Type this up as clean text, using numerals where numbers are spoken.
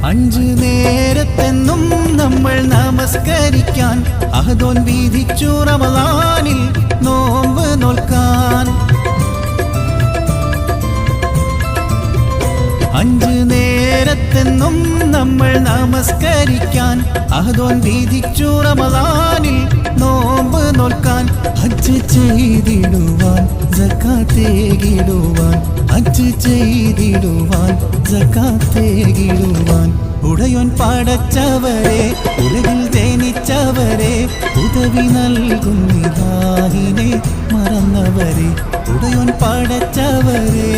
അഞ്ചു നേരത്തെന്നും നമ്മൾ നമസ്കരിക്കാൻ അഹദോൻ വിധിച്ചു റമളാനിൽ നോമ്പ് നോൽക്കാൻ. അഞ്ചു നേരത്തെന്നും നമ്മൾ നമസ്കരിക്കാൻ അഹദോൻ വിധിച്ചു റമളാനിൽ നോമ്പ് നോൽക്കാൻ. ഹജ്ജ് ചെയ്തിടുവാൻ സകാത്തേകിടുവാൻ, ഹജ്ജ് ചെയ്തിടുവാൻ സകാത്തേകിടുവാൻ. ഉടയോൻ പടച്ചവരെ ഉലകിൽ ജനിച്ചവരെ ഉദവി നൽകുന്നിലാഹിനെ മറന്നവരെ. ഉടയോൻ പടച്ചവരെ